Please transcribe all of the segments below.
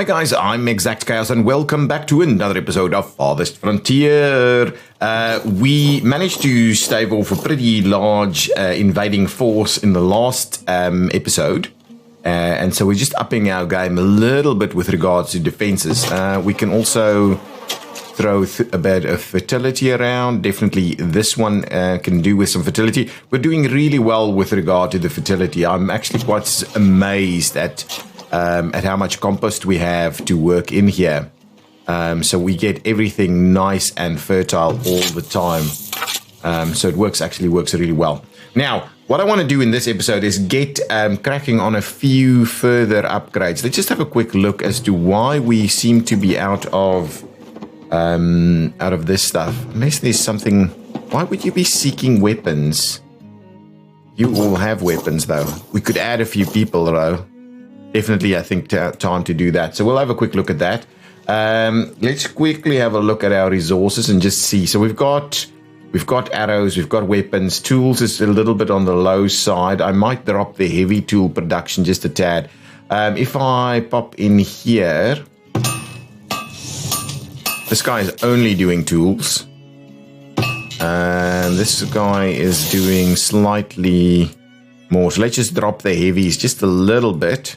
Hi guys, I'm ExactChaos and welcome back to another episode of Farthest Frontier. We managed to stave off a pretty large invading force in the last episode. And so we're just upping our game a little bit with regards to defenses. We can also throw a bit of fertility around. Definitely this one can do with some fertility. We're doing really well with regard to the fertility. I'm actually quite amazed at how much compost we have to work in here. So we get everything nice and fertile all the time. So it actually works really well. Now, what I want to do in this episode is get cracking on a few further upgrades. Let's just have a quick look as to why we seem to be out of this stuff. Unless there's something. Why would you be seeking weapons? You all have weapons, though. We could add a few people, though. Definitely, I think, time to do that. So we'll have a quick look at that. Let's quickly have a look at our resources and just see. So we've got arrows, we've got weapons. Tools is a little bit on the low side. I might drop the heavy tool production just a tad. If I pop in here, this guy is only doing tools. And this guy is doing slightly more. So let's just drop the heavies just a little bit.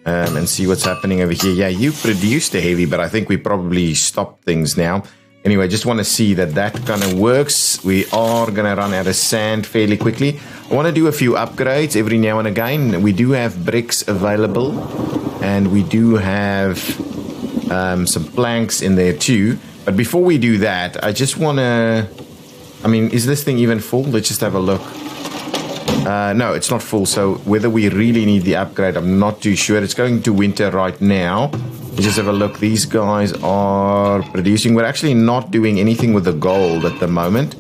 And see what's happening over here. Yeah, you produced the heavy, but I think we probably stopped things now. Anyway, just want to see that kind of works. We are going to run out of sand fairly quickly. I want to do a few upgrades every now and again. We do have bricks available, and we do have some planks in there too. But before we do that, I just want to... I mean, is this thing even full? Let's just have a look. No, it's not full, so whether we really need the upgrade, I'm not too sure. It's going to winter right now. Let's just have a look. These guys are producing. We're actually not doing anything with the gold at the moment.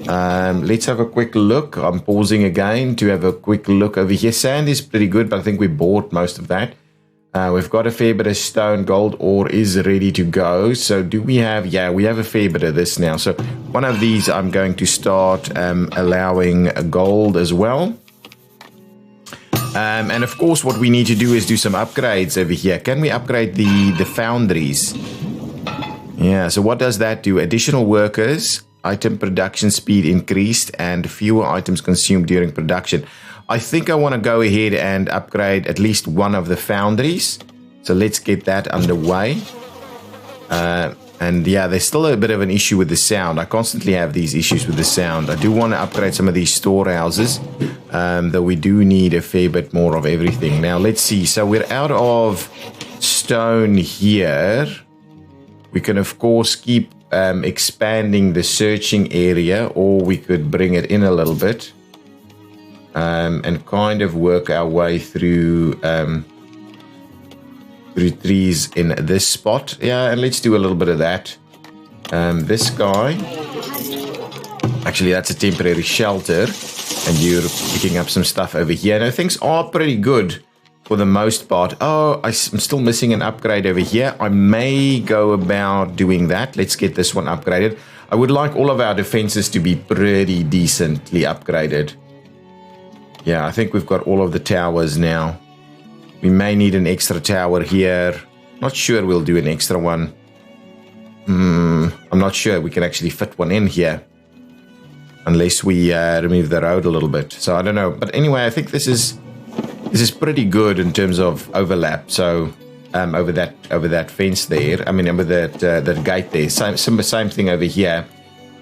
Let's have a quick look. I'm pausing again to have a quick look over here. Sand is pretty good, but I think we bought most of that. We've got a fair bit of stone. Gold ore is ready to go. So do we have... Yeah, we have a fair bit of this now. So one of these I'm going to start allowing gold as well. And of course what we need to do is do some upgrades over here. Can we upgrade the foundries? Yeah, so what does that do? Additional workers, item production speed increased, and fewer items consumed during production. I think I want to go ahead and upgrade at least one of the foundries. So let's get that underway. And yeah, there's still a bit of an issue with the sound. I constantly have these issues with the sound. I do want to upgrade some of these storehouses, though we do need a fair bit more of everything. Now, let's see. So we're out of stone here. We can, of course, keep expanding the searching area, or we could bring it in a little bit. And kind of work our way through trees in this spot. Yeah, and let's do a little bit of that. This guy, actually that's a temporary shelter, and you're picking up some stuff over here. Now things are pretty good for the most part. Oh, I'm still missing an upgrade over here. I may go about doing that. Let's get this one upgraded. I would like all of our defenses to be pretty decently upgraded. Yeah, I think we've got all of the towers now. We may need an extra tower here. Not sure we'll do an extra one. I'm not sure we can actually fit one in here. Unless we remove the road a little bit. So I don't know. But anyway, I think this is pretty good in terms of overlap. So over that fence there. I mean, over that gate there. Same thing over here.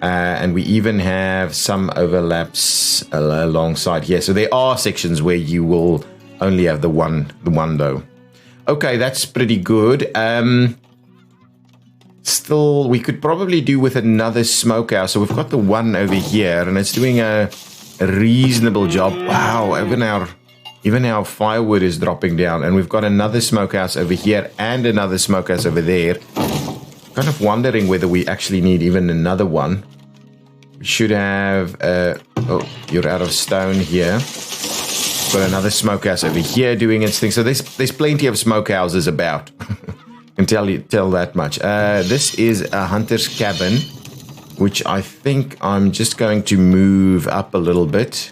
And we even have some overlaps alongside here. So there are sections where you will only have the one though. Okay, that's pretty good. Still, we could probably do with another smokehouse. So we've got the one over here, and it's doing a reasonable job. Wow, even our firewood is dropping down, and we've got another smokehouse over here and another smokehouse over there. Kind of wondering whether we actually need even another one. We should have... oh, you're out of stone here. Got another smokehouse over here doing its thing. So there's plenty of smokehouses about. I can tell that much. This is a hunter's cabin, which I think I'm just going to move up a little bit.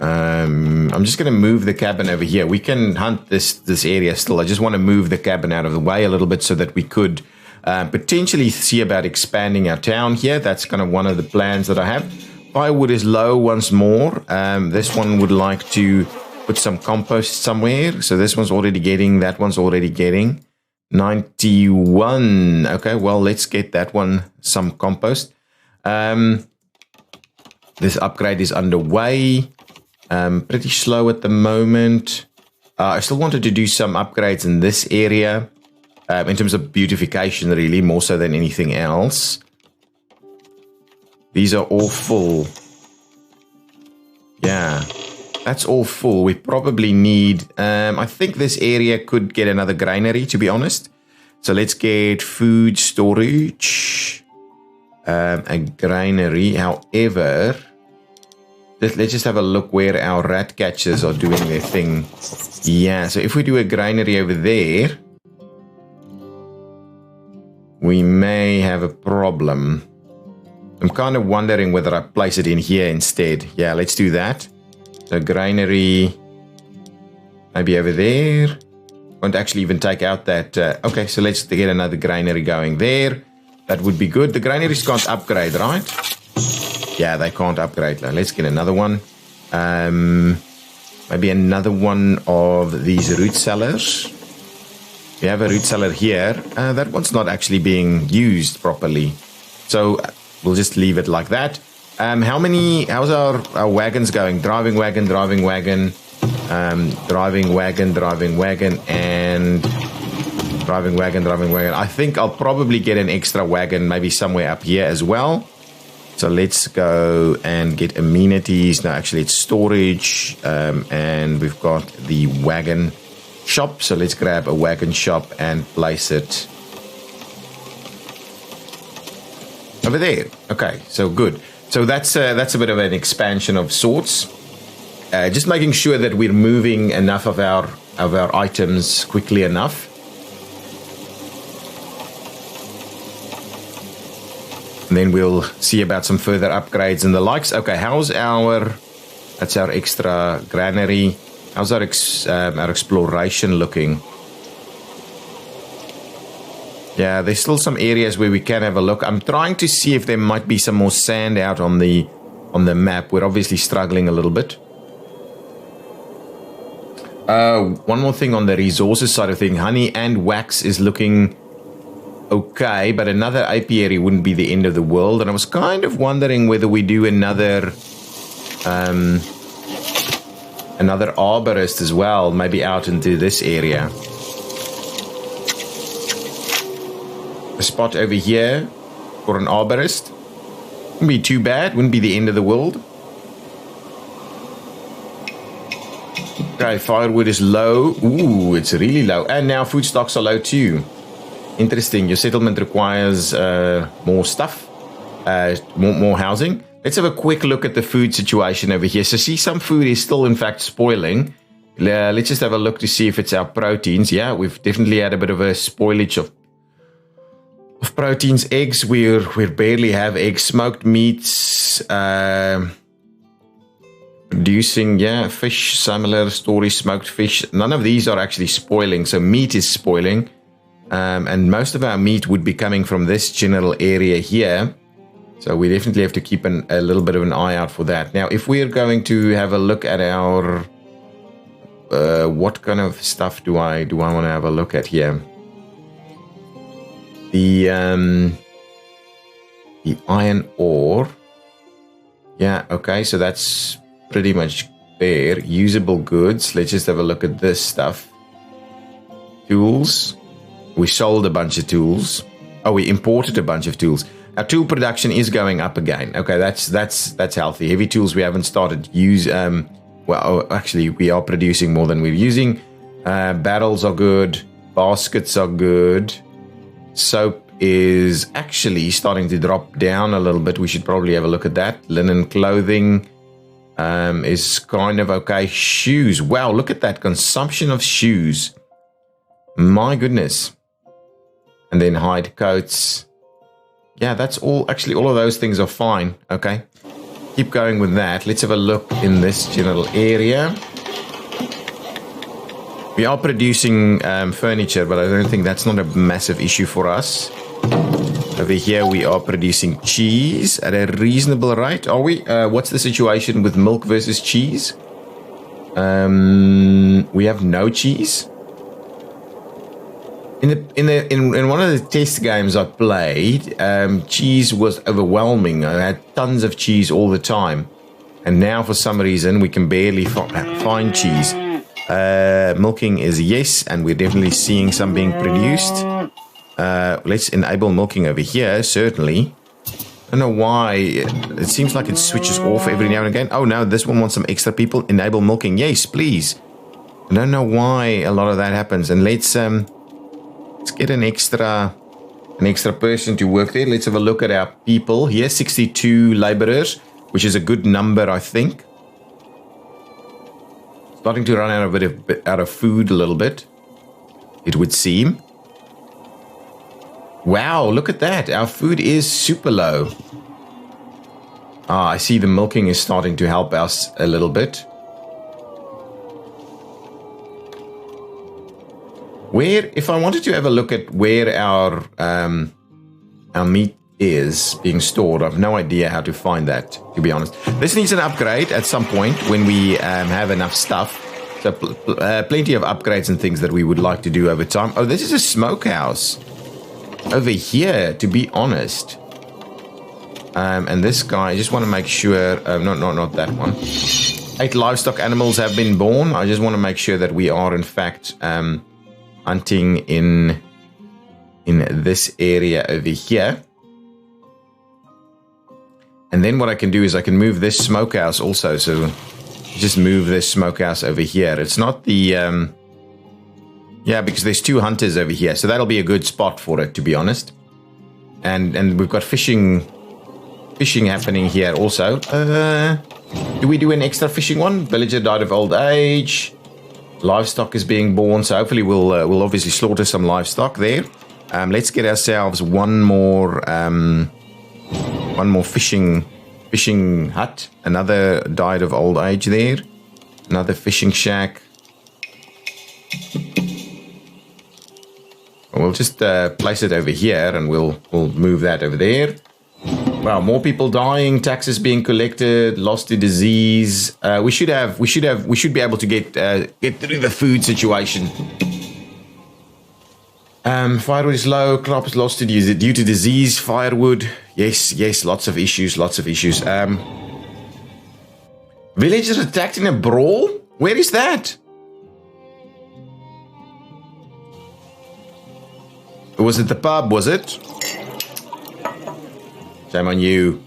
I'm just going to move the cabin over here. We can hunt this area still. I just want to move the cabin out of the way a little bit so that we could potentially see about expanding our town here. That's kind of one of the plans that I have. Firewood is low once more. This one would like to put some compost somewhere. So this one's already getting, that one's already getting 91. Okay, well, let's get that one some compost. This upgrade is underway. Pretty slow at the moment. I still wanted to do some upgrades in this area. In terms of beautification, really, more so than anything else. These are all full. Yeah, that's all full. We probably need... I think this area could get another granary, to be honest. So let's get food storage. A granary. However, let's just have a look where our rat catchers are doing their thing. Yeah, so if we do a granary over there, we may have a problem. I'm kind of wondering whether I place it in here instead. Yeah, let's do that. So granary, maybe over there. Won't actually even take out that. Okay, so let's get another granary going there. That would be good. The granaries can't upgrade, right? Yeah, they can't upgrade. Now, let's get another one. Maybe another one of these root cellars. We have a root cellar here. That one's not actually being used properly. So we'll just leave it like that. How's our wagons going? Driving wagon, driving wagon, driving wagon, driving wagon, and driving wagon, driving wagon. I think I'll probably get an extra wagon maybe somewhere up here as well. So let's go and get amenities. No, actually it's storage. And we've got the wagon shop. So let's grab a wagon shop and place it over there. Okay, so good. So that's a bit of an expansion of sorts. Just making sure that we're moving enough of our items quickly enough. And then we'll see about some further upgrades and the likes. Okay, that's our extra granary. How's our exploration looking? Yeah, there's still some areas where we can have a look. I'm trying to see if there might be some more sand out on the map. We're obviously struggling a little bit. One more thing on the resources side of things. Honey and wax is looking okay, but another apiary wouldn't be the end of the world. And I was kind of wondering whether we do another arborist as well, maybe out into this area. A spot over here for an arborist wouldn't be too bad, wouldn't be the end of the world. Okay, firewood is low. Ooh, it's really low. And now food stocks are low too. Interesting. Your settlement requires more stuff, more housing. Let's have a quick look at the food situation over here. So see, some food is still in fact spoiling. Let's just have a look to see if it's our proteins. Yeah, we've definitely had a bit of a spoilage of proteins. Eggs, we barely have eggs. Smoked meats, producing, yeah, fish, similar story, smoked fish. None of these are actually spoiling, so meat is spoiling. And most of our meat would be coming from this general area here. So we definitely have to keep a little bit of an eye out for that. Now, if we're going to have a look at our... what kind of stuff do I want to have a look at here? The iron ore. Yeah, okay, so that's pretty much there. Usable goods. Let's just have a look at this stuff. Tools. We sold a bunch of tools. Oh, we imported a bunch of tools. Our tool production is going up again. Okay, that's healthy. Heavy tools we haven't started use. Well, actually, we are producing more than we're using. Barrels are good. Baskets are good. Soap is actually starting to drop down a little bit. We should probably have a look at that. Linen clothing is kind of okay. Shoes. Wow, look at that consumption of shoes. My goodness. And then hide coats. Yeah, that's all. Actually, all of those things are fine. Okay. keep going with that. Let's have a look in this general area. We are producing furniture, but I don't think that's not a massive issue for us. Over here, we are producing cheese at a reasonable rate. Are we? What's the situation with milk versus cheese? We have no cheese. In one of the test games I played, cheese was overwhelming. I had tons of cheese all the time, and now for some reason we can barely find cheese. Milking is yes, and we're definitely seeing some being produced. Let's enable milking over here, certainly. I don't know why. It seems like it switches off every now and again. Oh no, this one wants some extra people. Enable milking. Yes, please. I don't know why a lot of that happens. And let's get an extra person to work there. Let's have a look at our people here. 62 laborers, which is a good number, I think. Starting to run out of food a little bit, it would seem. Wow, look at that. Our food is super low. Ah, I see the milking is starting to help us a little bit. Where, if I wanted to have a look at where our meat is being stored, I have no idea how to find that, to be honest. This needs an upgrade at some point when we have enough stuff. So plenty of upgrades and things that we would like to do over time. Oh, this is a smokehouse over here, to be honest. And this guy, I just want to make sure, not that one. 8 livestock animals have been born. I just want to make sure that we are in fact hunting in this area over here. And then what I can do is I can move this smokehouse also. So just move this smokehouse over here. It's not the yeah, because there's 2 hunters over here, so that'll be a good spot for it, to be honest. And we've got fishing happening here also. Do we do an extra fishing one? Villager died of old age. Livestock is being born, so hopefully we'll obviously slaughter some livestock there. Let's get ourselves one more fishing hut. Another died of old age there. Another fishing shack. We'll just place it over here, and we'll move that over there. Wow, more people dying, taxes being collected, lost to disease. We should be able to get through the food situation. Firewood is low, crops lost due to disease. Firewood, yes, lots of issues. Villagers attacked in a brawl. Where is that? Was it the pub, was it? Shame on you.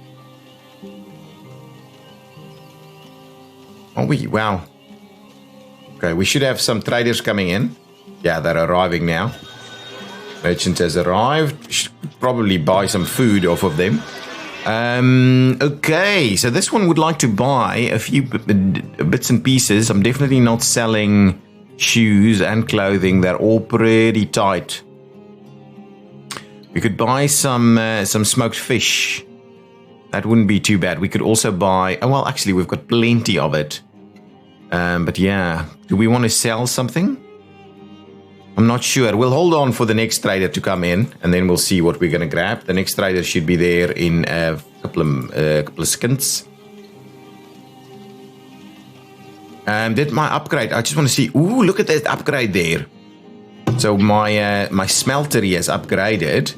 Oh, wow. Okay, we should have some traders coming in. Yeah, they're arriving now. Merchant has arrived. Should probably buy some food off of them. Okay, so this one would like to buy a few bits and pieces. I'm definitely not selling shoes and clothing. They're all pretty tight. We could buy some smoked fish. That wouldn't be too bad. We could also buy... Oh, well, actually, we've got plenty of it. But yeah, do we want to sell something? I'm not sure. We'll hold on for the next trader to come in, and then we'll see what we're going to grab. The next trader should be there in a couple of seconds. Did my upgrade... I just want to see... Ooh, look at that upgrade there. So my smeltery has upgraded.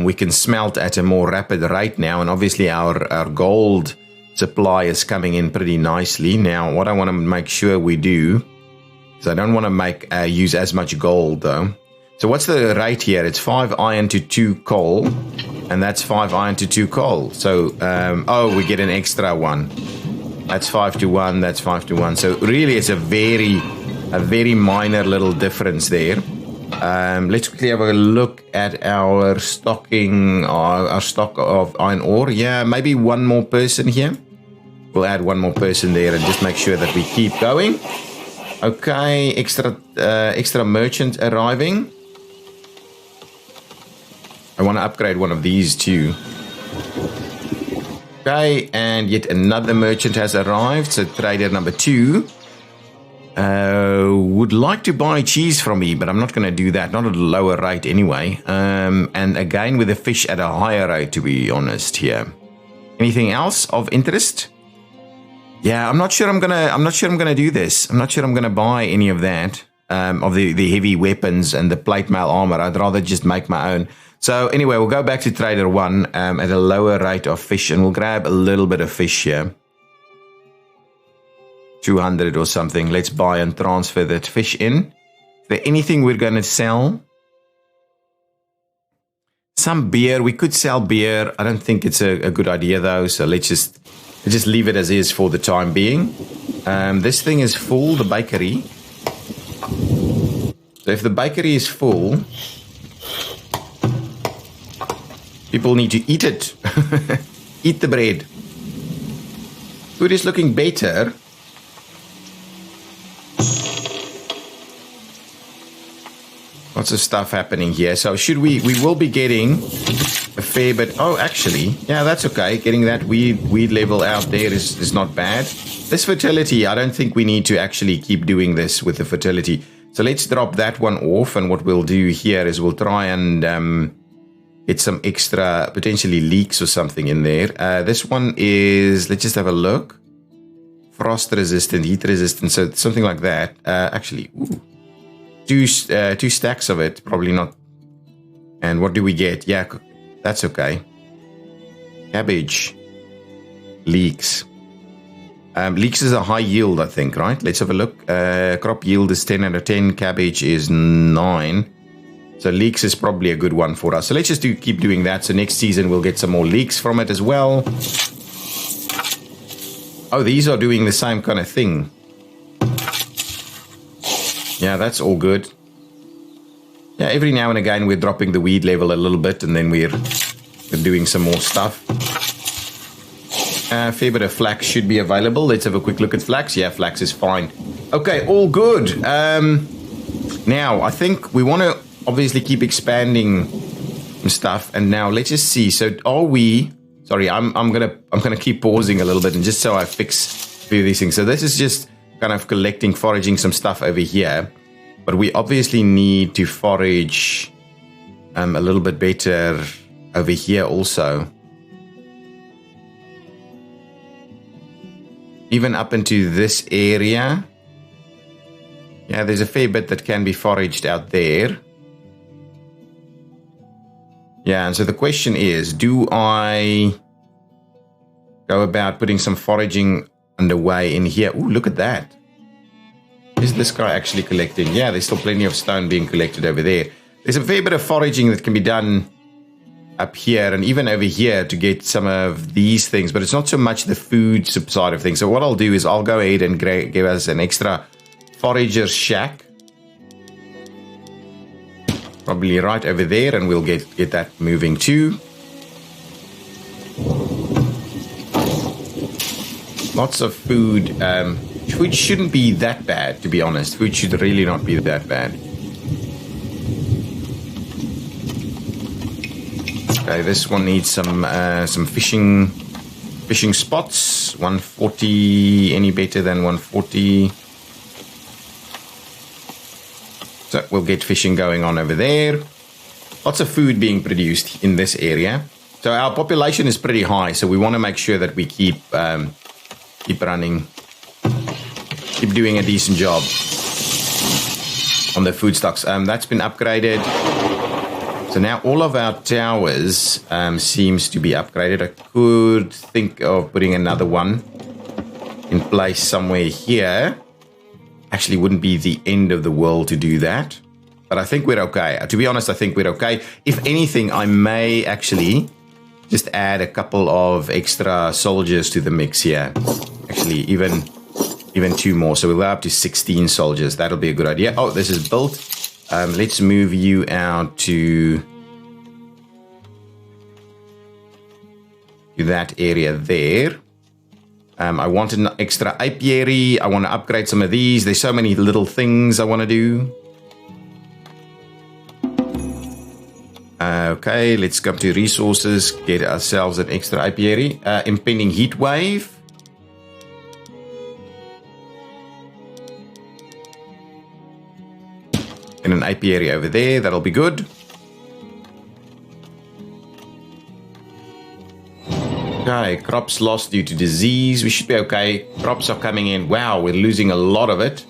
We can smelt at a more rapid rate now, and obviously our gold supply is coming in pretty nicely. Now, what I want to make sure we do is I don't want to use as much gold though. So what's the rate here? It's 5 iron to 2 coal, and that's 5 iron to 2 coal. So oh, we get an extra one. That's 5 to 1. That's 5 to 1. So really, it's a very minor little difference there. Let's quickly have a look at our stocking, our stock of iron ore. Yeah, maybe one more person here. We'll add one more person there and just make sure that we keep going. Okay, extra merchant arriving. I want to upgrade one of these too. Okay, and yet another merchant has arrived. So trader number 2 would like to buy cheese from me, but I'm not going to do that. Not at a lower rate anyway. And again with the fish at a higher rate, to be honest here. Anything else of interest? Yeah, I'm not sure I'm gonna do this. I'm not sure I'm gonna buy any of that. Of the heavy weapons and the plate mail armor. I'd rather just make my own. So anyway, we'll go back to trader 1 at a lower rate of fish, and we'll grab a little bit of fish here. 200 or something. Let's buy and transfer that fish in. Is there anything we're going to sell? Some beer. We could sell beer. I don't think it's a good idea though. So let's just leave it as is for the time being. This thing is full, the bakery. So if the bakery is full, people need to eat it. Eat the bread. Food is looking better. Lots of stuff happening here. So should we will be getting a fair bit. Oh, actually, yeah, that's okay. Getting that weed level out there is not bad. This fertility, I don't think we need to actually keep doing this with the fertility. So let's drop that one off, and what we'll do here is we'll try and get some extra, potentially leeks or something in there. This one is, let's just have a look. Frost resistant, heat resistant, so something like that. Actually, ooh, two stacks of it, probably not. And what do we get? Yeah, that's okay. Cabbage. Leeks. Leeks is a high yield, I think, right? Let's have a look. Crop yield is 10 out of 10. Cabbage is 9. So leeks is probably a good one for us. So let's just keep doing that. So next season we'll get some more leeks from it as well. Oh, these are doing the same kind of thing. Yeah, that's all good. Yeah, every now and again we're dropping the weed level a little bit, and then we're doing some more stuff. A fair bit of flax should be available. Let's have a quick look at flax. Yeah, flax is fine. Okay, all good. Now, I think we want to obviously keep expanding stuff. And now let's just see. So are we... Sorry, I'm gonna keep pausing a little bit, and just so I fix a few of these things. So this is just kind of collecting, foraging some stuff over here. But we obviously need to forage a little bit better over here also. Even up into this area. Yeah, there's a fair bit that can be foraged out there. Yeah, and so the question is, do I go about putting some foraging underway in here? Ooh, look at that. Is this guy actually collecting? Yeah, there's still plenty of stone being collected over there. There's a fair bit of foraging that can be done up here and even over here to get some of these things, but it's not so much the food side of things. So what I'll do is I'll go ahead and give us an extra forager shack. Probably right over there, and we'll get that moving too. Lots of food. Food shouldn't be that bad, to be honest. Food should really not be that bad. Okay, this one needs some fishing spots. 140. Any better than 140? So we'll get fishing going on over there. Lots of food being produced in this area. So our population is pretty high, so we want to make sure that we keep running, keep doing a decent job on the food stocks. That's been upgraded. So now all of our towers seems to be upgraded. I could think of putting another one in place somewhere here. Actually, wouldn't be the end of the world to do that. But I think we're okay. To be honest, I think we're okay. If anything, I may actually just add a couple of extra soldiers to the mix here. Actually, even 2 more. So we'll go up to 16 soldiers. That'll be a good idea. Oh, this is built. Let's move you out to that area there. I want an extra apiary. I want to upgrade some of these. There's so many little things I want to do. Okay, let's go to resources, get ourselves an extra apiary. Impending heat wave. And an apiary over there, that'll be good. Okay, crops lost due to disease. We should be okay. Crops are coming in. Wow, we're losing a lot of it.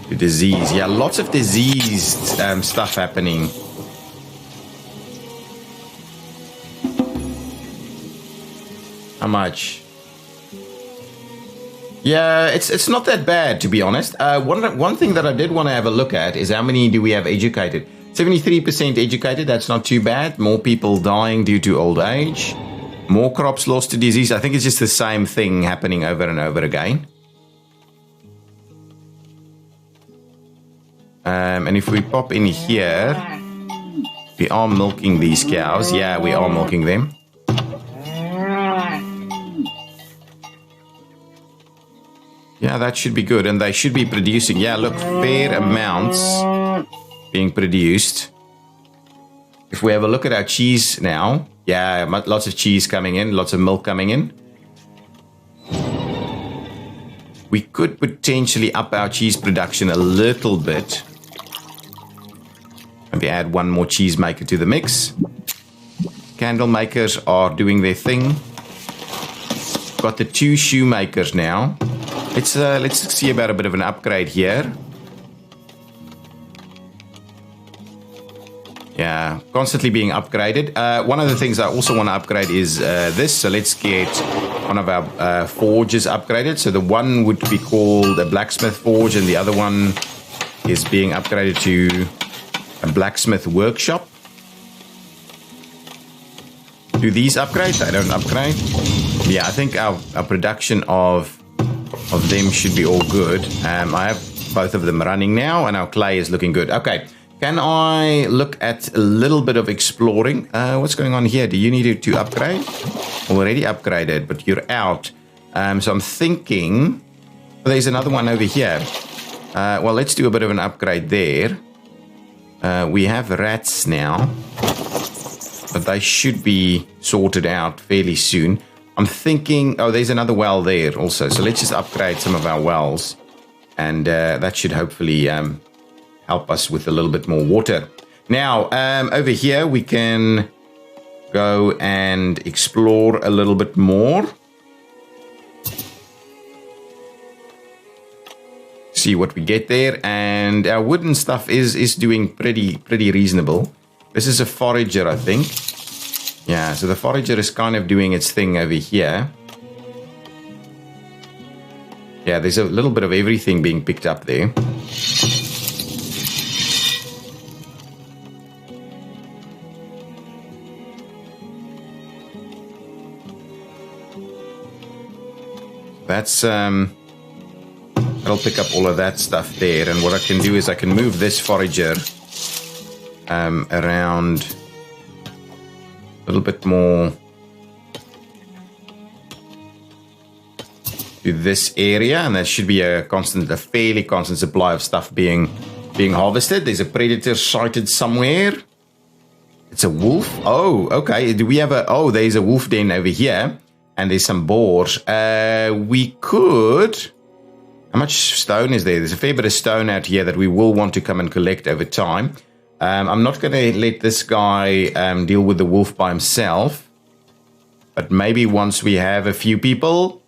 To disease. Yeah, lots of diseased stuff happening. How much? Yeah, it's not that bad, to be honest. One thing that I did want to have a look at is how many do we have educated? 73% educated, that's not too bad. More people dying due to old age. More crops lost to disease. I think it's just the same thing happening over and over again. And if we pop in here, we are milking these cows. Yeah, we are milking them. Yeah, that should be good. And they should be producing. Yeah, look, fair amounts being produced. If we have a look at our cheese now. Yeah, lots of cheese coming in. Lots of milk coming in. We could potentially up our cheese production a little bit. Maybe add one more cheese maker to the mix. Candle makers are doing their thing. Got the 2 shoemakers now. Let's see about a bit of an upgrade here. Yeah, constantly being upgraded. One of the things I also want to upgrade is this. So let's get one of our forges upgraded. So the one would be called a blacksmith forge, and the other one is being upgraded to a blacksmith workshop. Do these upgrade? They don't upgrade. Yeah, I think our production of them should be all good. I have both of them running now, and our clay is looking good. Okay, can I look at a little bit of exploring? What's going on here? Do you need to upgrade? Already upgraded, but you're out. So I'm thinking there's another one over here. Well, let's do a bit of an upgrade there. We have rats now, but they should be sorted out fairly soon. I'm thinking, oh, there's another well there also. So let's just upgrade some of our wells, and that should hopefully help us with a little bit more water. Now, over here, we can go and explore a little bit more. See what we get there, and our wooden stuff is doing pretty reasonable. This is a forager, I think. Yeah, so the forager is kind of doing its thing over here. Yeah, there's a little bit of everything being picked up there. That's I'll pick up all of that stuff there, and what I can do is I can move this forager around a little bit more to this area, and that should be a fairly constant supply of stuff being harvested. There's a predator sighted somewhere. It's a wolf. Oh, okay. Do we have there's a wolf den over here, and there's some boars. We could. How much stone is there? There's a fair bit of stone out here that we will want to come and collect over time. I'm not going to let this guy deal with the wolf by himself. But maybe once we have a few people.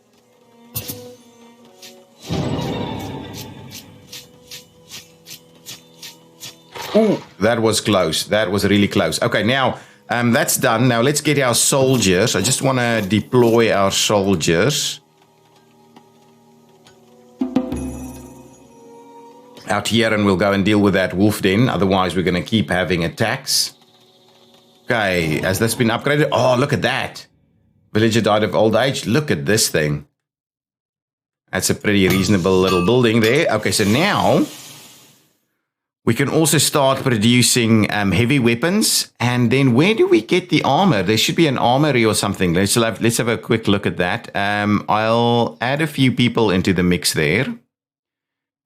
Ooh, that was close. That was really close. Okay, now that's done. Now let's get our soldiers. I just want to deploy our soldiers out here, and we'll go and deal with that wolf den. Otherwise, we're going to keep having attacks. Okay, has this been upgraded? Oh, look at that. Villager died of old age. Look at this thing. That's a pretty reasonable little building there. Okay, so now we can also start producing heavy weapons. And then where do we get the armor? There should be an armory or something. Let's have a quick look at that. I'll add a few people into the mix there.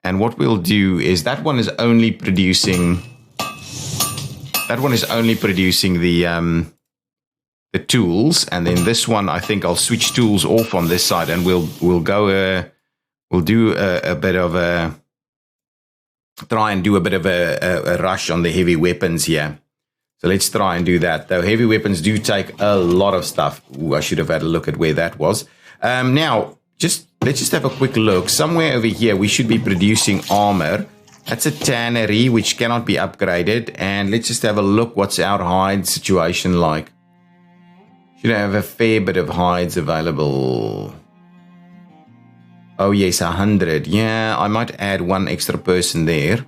And what we'll do is that one is only producing That one is only producing the tools, and then this one I think I'll switch tools off on this side, and we'll do a bit of a try and do a bit of a rush on the heavy weapons here. So let's try and do that. Though heavy weapons do take a lot of stuff. Ooh, I should have had a look at where that was. Now, let's just have a quick look. Somewhere over here, we should be producing armor. That's a tannery, which cannot be upgraded. And let's just have a look. What's our hide situation like? Should have a fair bit of hides available. Oh, yes, 100. Yeah, I might add one extra person there.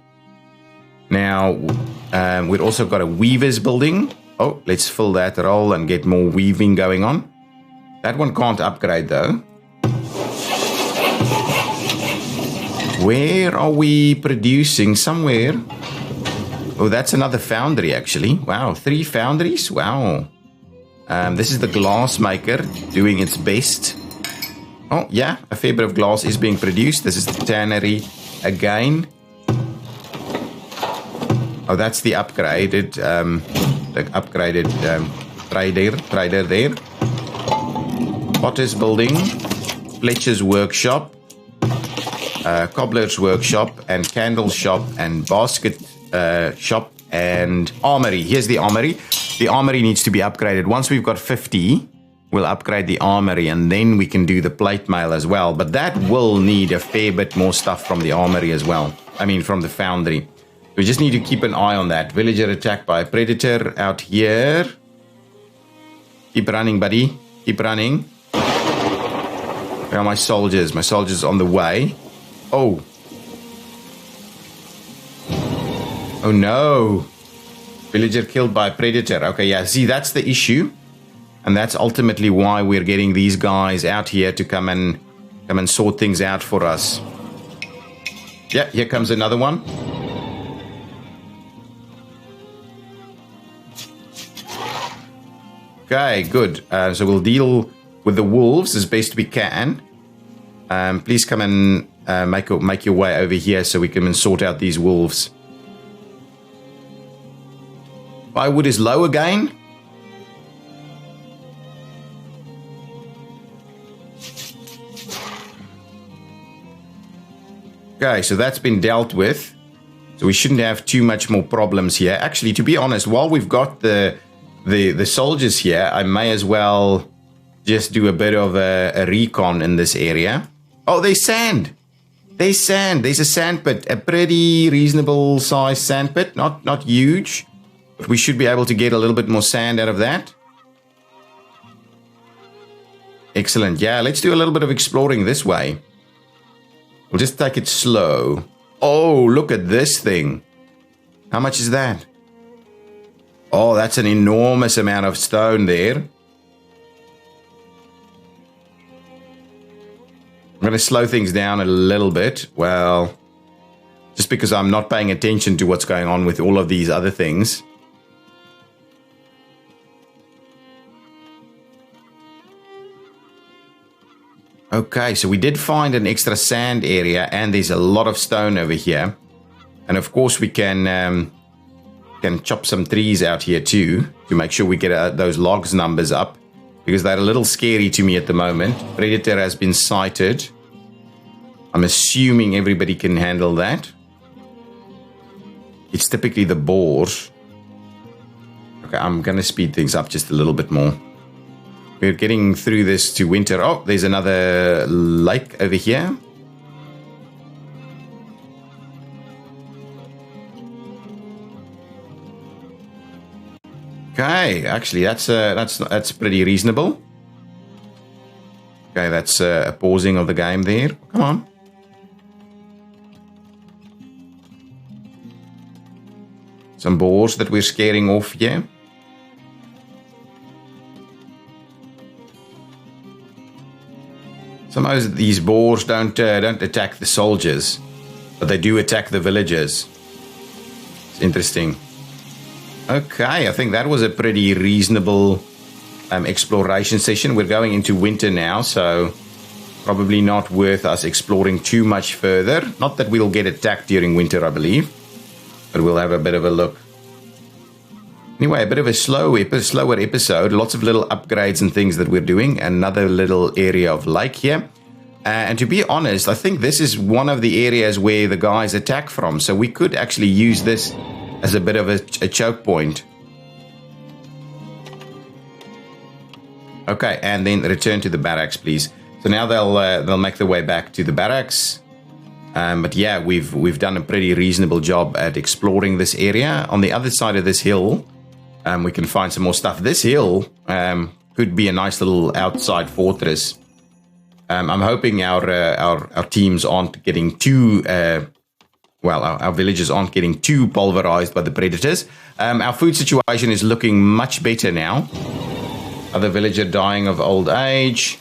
Now, we've also got a weaver's building. Oh, let's fill that role and get more weaving going on. That one can't upgrade, though. Where are we producing? Somewhere. Oh, that's another foundry, actually. Wow, 3 foundries? Wow. This is the glass maker doing its best. Oh, yeah, a fair bit of glass is being produced. This is the tannery again. Oh, that's the upgraded trader there. Potter's building, Fletcher's workshop, cobbler's workshop, and candle shop, and basket shop, and armory. Here's the armory. The armory needs to be upgraded. Once we've got 50, we'll upgrade the armory, and then we can do the plate mail as well. But that will need a fair bit more stuff from the armory as well. I mean, from the foundry. We just need to keep an eye on that. Villager attacked by a predator out here. Keep running, buddy. Keep running. Where are my soldiers? My soldiers on the way. Oh. Oh no. Villager killed by a predator. Okay, yeah. See, that's the issue. And that's ultimately why we're getting these guys out here to come and sort things out for us. Yeah, here comes another one. Okay, good. So we'll deal with the wolves as best we can. Please come and make your way over here so we can sort out these wolves. Firewood is low again. Okay, so that's been dealt with. So we shouldn't have too much more problems here. Actually, to be honest, while we've got the soldiers here, I may as well just do a bit of a recon in this area. Oh, there's sand. There's sand. There's a sand pit. A pretty reasonable sized sand pit. Not huge. But we should be able to get a little bit more sand out of that. Excellent. Yeah, let's do a little bit of exploring this way. We'll just take it slow. Oh, look at this thing. How much is that? Oh, that's an enormous amount of stone there. I'm going to slow things down a little bit. Well, just because I'm not paying attention to what's going on with all of these other things. Okay, so we did find an extra sand area, and there's a lot of stone over here. And of course we can chop some trees out here too, to make sure we get those logs numbers up, because they're a little scary to me at the moment. Predator has been sighted. I'm assuming everybody can handle that. It's typically the boars. Okay, I'm going to speed things up just a little bit more. We're getting through this to winter. Oh, there's another lake over here. Okay, actually, that's pretty reasonable. Okay, that's a pausing of the game there. Come on. Some boars that we're scaring off here. Some of these boars don't attack the soldiers, but they do attack the villagers. It's interesting. Okay, I think that was a pretty reasonable exploration session. We're going into winter now, so probably not worth us exploring too much further. Not that we'll get attacked during winter, I believe, but we'll have a bit of a look. Anyway, a bit of a slower episode. Lots of little upgrades and things that we're doing. Another little area of lake here. And to be honest, I think this is one of the areas where the guys attack from. So we could actually use this as a bit of a choke point. Okay, and then return to the barracks, please. So now they'll make their way back to the barracks. But yeah, we've done a pretty reasonable job at exploring this area. On the other side of this hill, we can find some more stuff. This hill could be a nice little outside fortress. I'm hoping our teams aren't getting too our villagers aren't getting too pulverized by the predators. Our food situation is looking much better now. Other villager dying of old age.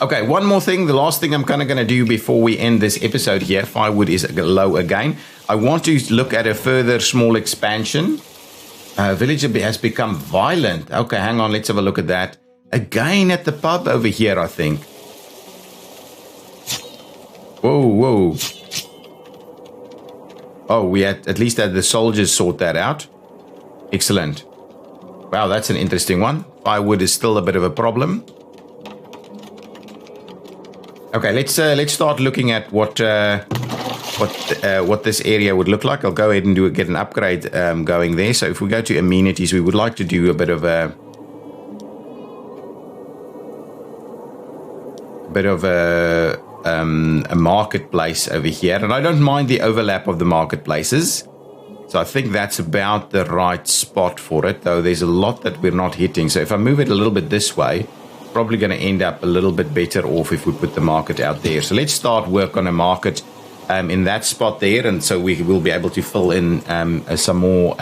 Okay, one more thing. The last thing I'm kind of going to do before we end this episode here. Firewood is low again. I want to look at a further small expansion. Villager has become violent. Okay, hang on. Let's have a look at that. Again at the pub over here, I think. Whoa. Oh, we at least had the soldiers sort that out. Excellent. Wow, that's an interesting one. Firewood is still a bit of a problem. Okay, let's start looking at what this area would look like. I'll go ahead and get an upgrade going there. So if we go to amenities, we would like to do a bit of a marketplace over here, and I don't mind the overlap of the marketplaces. So I think that's about the right spot for it, though there's a lot that we're not hitting. So if I move it a little bit this way, probably going to end up a little bit better off if we put the market out there. So let's start work on a market in that spot there, and so we will be able to fill in some more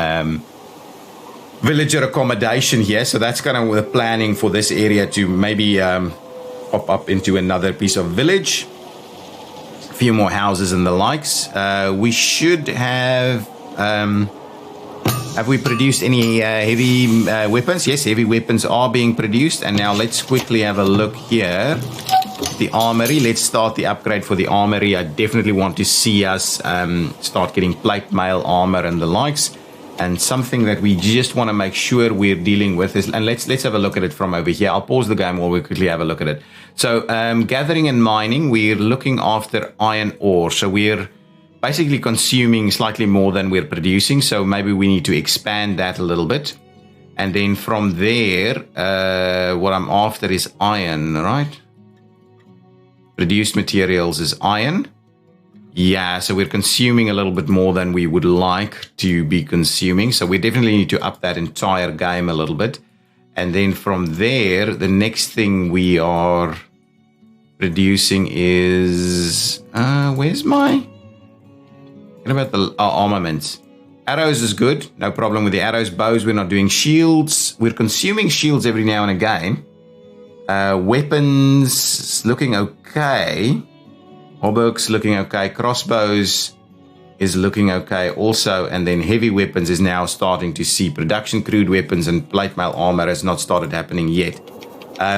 villager accommodation here. So that's kind of the planning for this area, to maybe pop up into another piece of village, a few more houses and the likes. We should have we produced any heavy weapons? Yes, heavy weapons are being produced. And now let's quickly have a look here. The armory. Let's start the upgrade for the armory. I definitely want to see us start getting plate mail armor and the likes. And something that we just want to make sure we're dealing with is, and let's have a look at it from over here. I'll pause the game while we quickly have a look at it. So gathering and mining, we're looking after iron ore. So we're basically consuming slightly more than we're producing. So maybe we need to expand that a little bit. And then from there, what I'm after is iron, right? Produced materials is iron. Yeah, so we're consuming a little bit more than we would like to be consuming. So we definitely need to up that entire game a little bit. And then from there, the next thing we are producing is... where's my... What about the armaments? Arrows is good. No problem with the arrows. Bows, we're not doing. Shields, we're consuming shields every now and again. Weapons, looking okay. Hauberks looking okay. Crossbows is looking okay also. And then heavy weapons is now starting to see production. Crude weapons and plate mail armor has not started happening yet.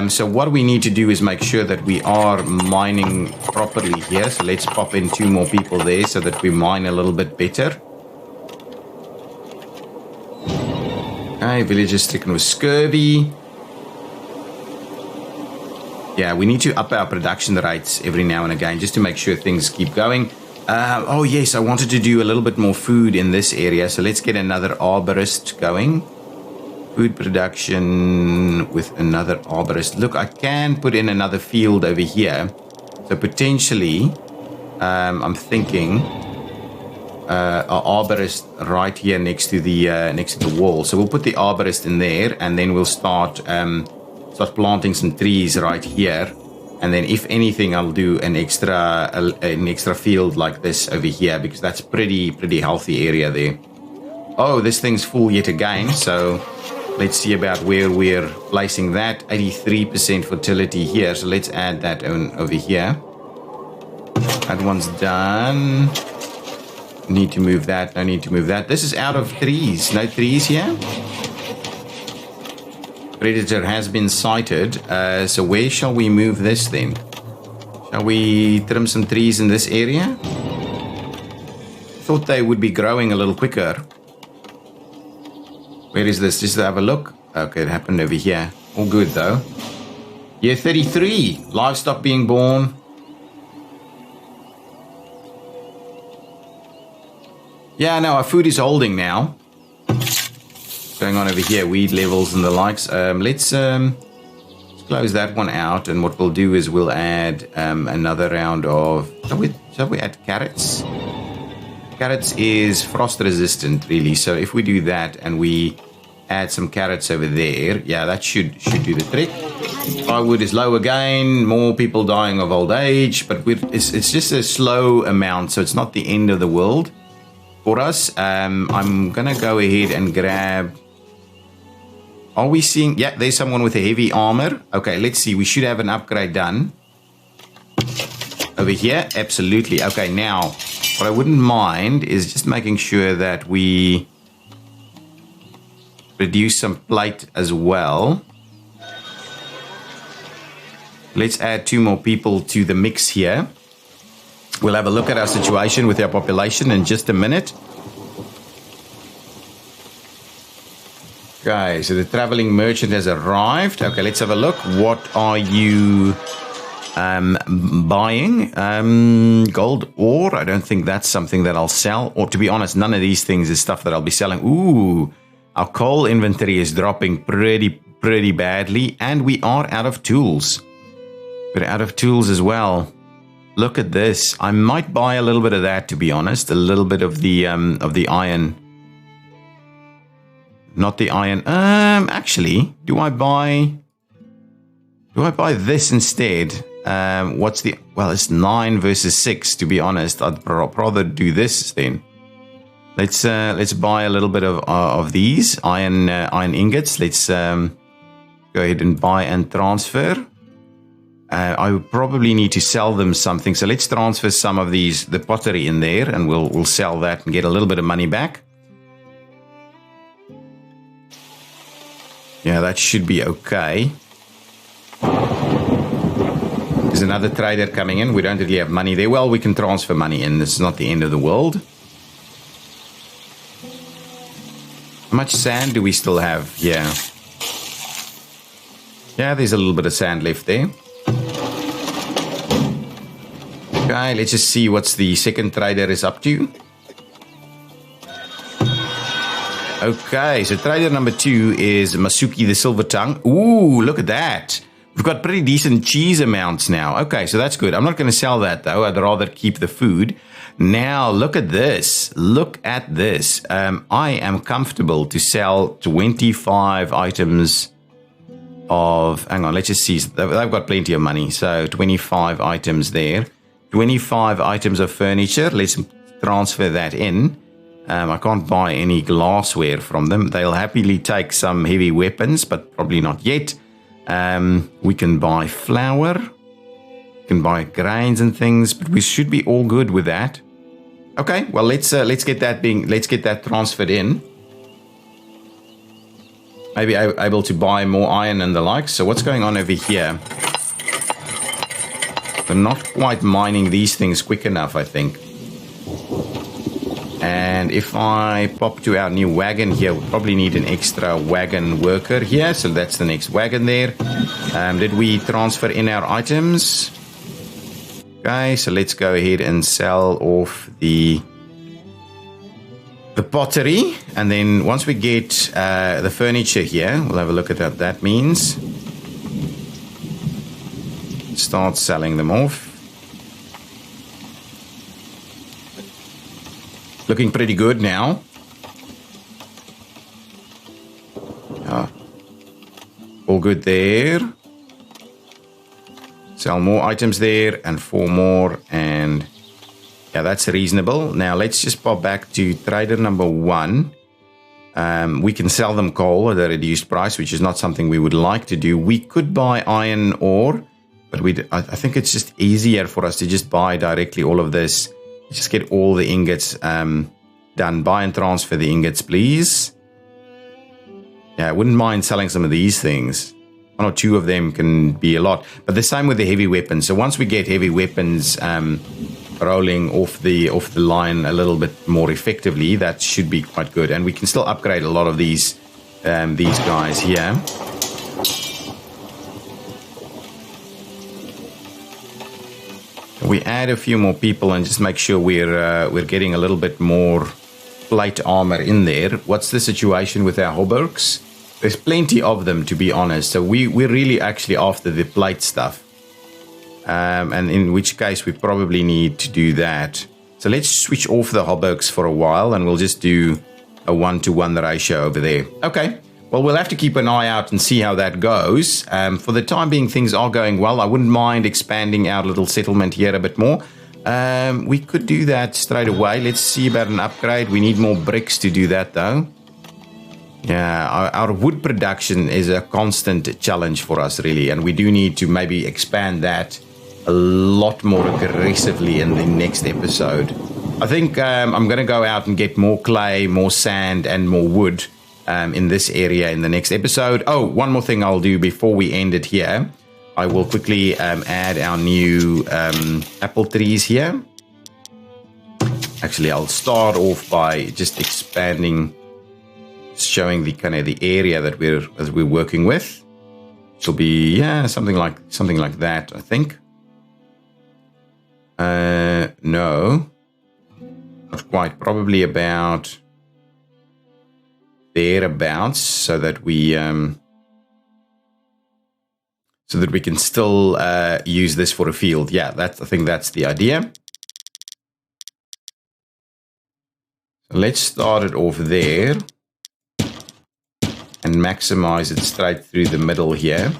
So what we need to do is make sure that we are mining properly here. So let's pop in 2 more people there so that we mine a little bit better. Okay, villagers stricken with scurvy. Yeah, we need to up our production rates every now and again just to make sure things keep going. Oh yes, I wanted to do a little bit more food in this area. So let's get another arborist going. Food production with another arborist. Look, I can put in another field over here. So potentially, I'm thinking an arborist right here next to the wall. So we'll put the arborist in there, and then we'll start planting some trees right here. And then, if anything, I'll do an extra field like this over here, because that's pretty healthy area there. Oh, this thing's full yet again. So let's see about where we're placing that. 83% fertility here. So let's add that over here. That one's done. Need to move that. No need to move that. This is out of trees. No trees here. Predator has been sighted. So where shall we move this then? Shall we trim some trees in this area? Thought they would be growing a little quicker. Where is this? Just to have a look. Okay, it happened over here. All good, though. Year 33. Livestock being born. Yeah, no, our food is holding now. What's going on over here? Weed levels and the likes. Let's close that one out. And what we'll do is we'll add another round of... Shall we add carrots? Carrots is frost resistant, really. So if we do that and we add some carrots over there, yeah, that should do the trick. Firewood is low again. More people dying of old age, but it's just a slow amount, so it's not the end of the world for us. I'm gonna go ahead and grab. Are we seeing? Yeah, there's someone with a heavy armor. Okay, let's see. We should have an upgrade done over here. Absolutely. Okay, now. What I wouldn't mind is just making sure that we reduce some plate as well. Let's add 2 more people to the mix here. We'll have a look at our situation with our population in just a minute. Okay, so the traveling merchant has arrived. Okay, let's have a look. What are you... buying gold ore. I don't think that's something that I'll sell, or to be honest, none of these things is stuff that I'll be selling. Ooh, our coal inventory is dropping pretty badly, and we are out of tools. We're out of tools as well. Look at this. I might buy a little bit of that, to be honest. A little bit of the iron. Not the iron. Actually, do I buy this instead? What's the... Well, it's 9 versus 6, to be honest. I'd rather do this then. Let's buy a little bit of these iron ingots. Let's go ahead and buy and transfer. I would probably need to sell them something. So let's transfer some of the pottery in there, and we'll sell that and get a little bit of money back. Yeah, that should be okay. There's another trader coming in. We don't really have money there. Well, we can transfer money in. This is not the end of the world. How much sand do we still have? Yeah. Yeah, there's a little bit of sand left there. Okay, let's just see what the second trader is up to. Okay, so trader number 2 is Masuki the Silver Tongue. Ooh, look at that. We've got pretty decent cheese amounts now. Okay, so that's good. I'm not going to sell that, though. I'd rather keep the food. Now, look at this. Look at this. I am comfortable to sell 25 items of... Hang on, let's just see. They've got plenty of money. So, 25 items there. 25 items of furniture. Let's transfer that in. I can't buy any glassware from them. They'll happily take some heavy weapons, but probably not yet. We can buy flour, we can buy grains and things, but we should be all good with that. Okay, well let's get that transferred in. Maybe I'm able to buy more iron and the like. So what's going on over here? We're not quite mining these things quick enough, I think. And if I pop to our new wagon here, we'll probably need an extra wagon worker here. So that's the next wagon there. Did we transfer in our items? Okay, so let's go ahead and sell off the pottery. And then once we get the furniture here, we'll have a look at what that means. Start selling them off. Looking pretty good now. All good there. Sell more items there and 4 more. And yeah, that's reasonable. Now let's just pop back to trader number 1. We can sell them coal at a reduced price, which is not something we would like to do. We could buy iron ore, but I think it's just easier for us to just buy directly all of this. Just get all the ingots done. Buy and transfer the ingots, please. Yeah, I wouldn't mind selling some of these things. 1 or 2 of them can be a lot. But the same with the heavy weapons. So once we get heavy weapons rolling off the line a little bit more effectively, that should be quite good. And we can still upgrade a lot of these these guys here. We add a few more people and just make sure we're getting a little bit more plate armor in there. What's the situation with our hauberks? There's plenty of them, to be honest. So we're really actually after the plate stuff. And in which case we probably need to do that. So let's switch off the hauberks for a while and we'll just do a 1-to-1 ratio over there. Okay. Well, we'll have to keep an eye out and see how that goes. For the time being, things are going well. I wouldn't mind expanding our little settlement here a bit more. We could do that straight away. Let's see about an upgrade. We need more bricks to do that, though. Yeah, our wood production is a constant challenge for us, really. And we do need to maybe expand that a lot more aggressively in the next episode. I think I'm going to go out and get more clay, more sand, and more wood. In this area in the next episode. Oh, one more thing I'll do before we end it here. I will quickly add our new apple trees here. Actually, I'll start off by just expanding, showing the kind of the area that we're working with. It'll be something like that, I think. No, not quite. Probably about thereabouts, so that we can still use this for a field. Yeah, I think that's the idea. So let's start it off there and maximize it straight through the middle here.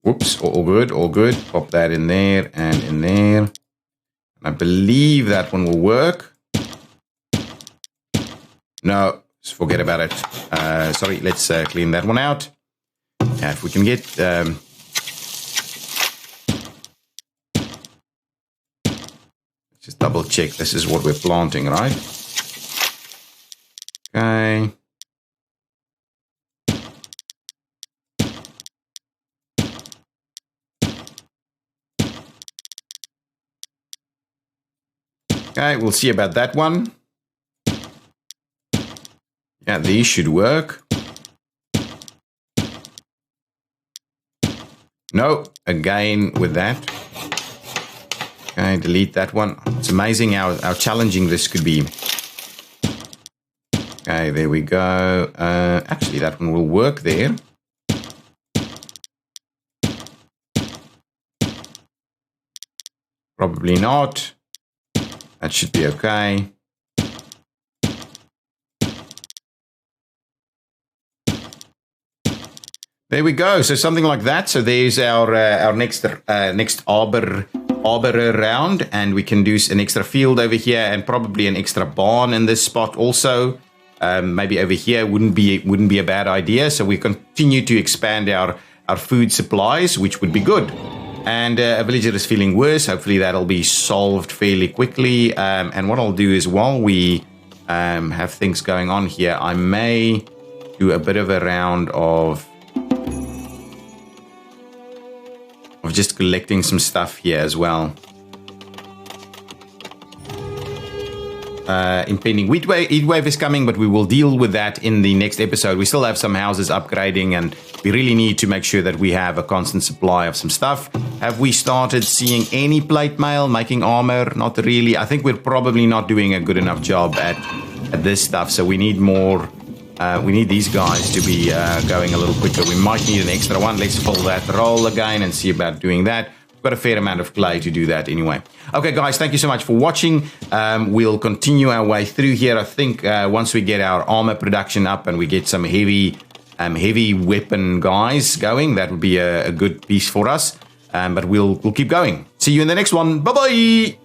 Whoops, all good. Pop that in there and in there. I believe that one will work. No, just forget about it. Sorry, let's clean that one out. Yeah, if we can get... just double check this is what we're planting, right? Okay. Okay, we'll see about that one. Yeah, these should work. No, again with that. Okay, delete that one. It's amazing how challenging this could be. Okay, there we go. Actually, that one will work there. Probably not. That should be okay. There we go. So something like that. So there's our next arbor round, and we can do an extra field over here and probably an extra barn in this spot also. Maybe over here wouldn't be a bad idea. So we continue to expand our food supplies, which would be good. And a villager is feeling worse. Hopefully that'll be solved fairly quickly. And what I'll do is, while we have things going on here, I may do a bit of a round of just collecting some stuff here as well. Impending heat wave is coming, but we will deal with that in the next episode. We still have some houses upgrading, and we really need to make sure that we have a constant supply of some stuff. Have we started seeing any plate mail making armor? Not really. I think we're probably not doing a good enough job at this stuff, so we need more. We need these guys to be going a little quicker. We might need an extra one. Let's fill that roll again and see about doing that. We've got a fair amount of clay to do that anyway. Okay, guys, thank you so much for watching. We'll continue our way through here. I think once we get our armor production up and we get some heavy weapon guys going, that would be a good piece for us. But we'll keep going. See you in the next one. Bye-bye!